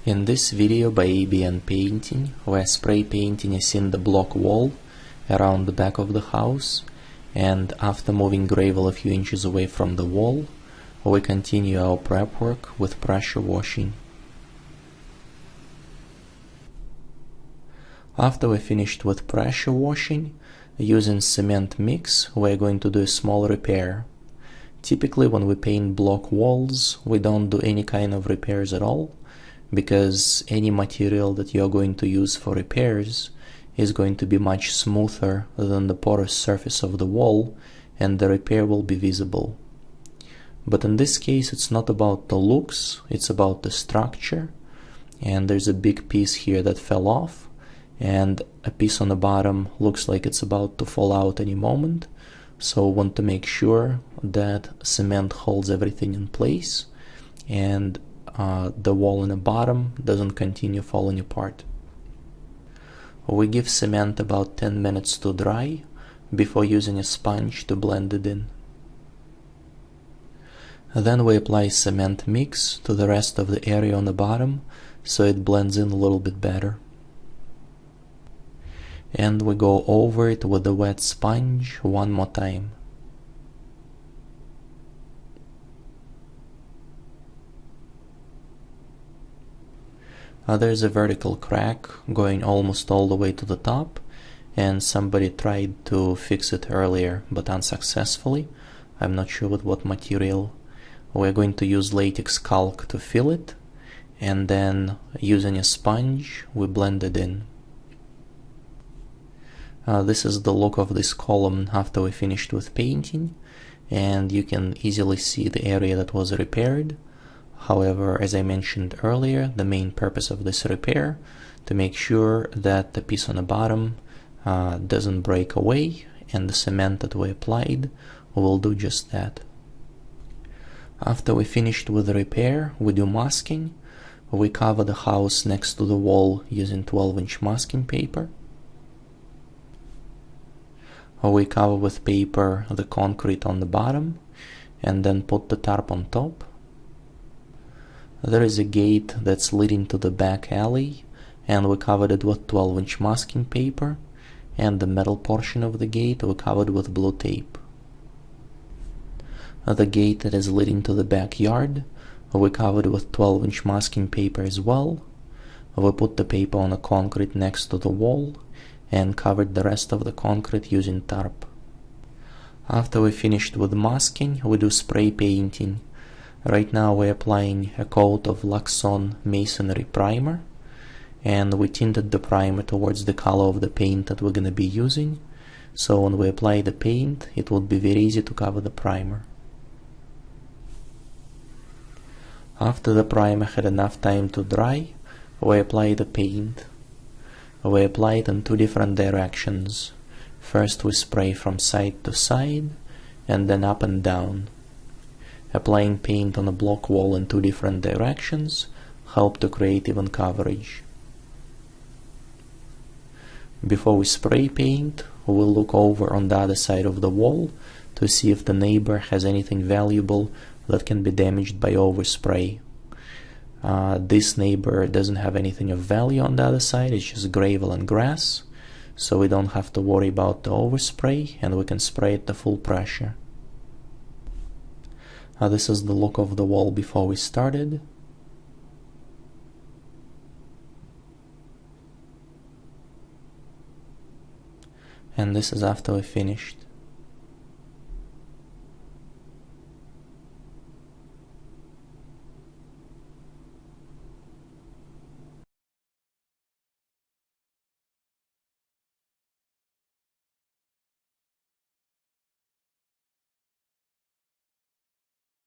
In this video by ABN Painting, we're spray painting a cinder block wall around the back of the house, and after moving gravel a few inches away from the wall, we continue our prep work with pressure washing. After we're finished with pressure washing, using cement mix, we're going to do a small repair. Typically when we paint block walls, we don't do any kind of repairs at all, because any material that you're going to use for repairs is going to be much smoother than the porous surface of the wall, and the repair will be visible. But in this case it's not about the looks, it's about the structure, and there's a big piece here that fell off, and a piece on the bottom looks like it's about to fall out any moment, so we want to make sure that cement holds everything in place and the wall in the bottom doesn't continue falling apart. We give cement about 10 minutes to dry before using a sponge to blend it in. Then we apply cement mix to the rest of the area on the bottom so it blends in a little bit better. And we go over it with a wet sponge one more time. There's a vertical crack going almost all the way to the top, and somebody tried to fix it earlier but unsuccessfully. I'm not sure with what material. We're going to use latex caulk to fill it, and then using a sponge we blend it in. This is the look of this column after we finished with painting, and you can easily see the area that was repaired. However, as I mentioned earlier, the main purpose of this repair to make sure that the piece on the bottom doesn't break away, and the cement that we applied will do just that. After we finished with the repair, we do masking. We cover the house next to the wall using 12-inch masking paper. We cover with paper the concrete on the bottom and then put the tarp on top. There is a gate that's leading to the back alley, and we covered it with 12-inch masking paper, and the metal portion of the gate we covered with blue tape. The gate that is leading to the backyard we covered with 12-inch masking paper as well. We put the paper on the concrete next to the wall and covered the rest of the concrete using tarp. After we finished with masking, we do spray painting. Right now we're applying a coat of Luxon masonry primer, and we tinted the primer towards the color of the paint that we're going to be using, so when we apply the paint it will be very easy to cover the primer. After the primer had enough time to dry, we apply the paint. We apply it in two different directions. First we spray from side to side and then up and down. Applying paint on a block wall in two different directions help to create even coverage. Before we spray paint, we'll look over on the other side of the wall to see if the neighbor has anything valuable that can be damaged by overspray. This neighbor doesn't have anything of value on the other side, it's just gravel and grass, so we don't have to worry about the overspray, and we can spray at the full pressure. This is the look of the wall before we started. And this is after we finished.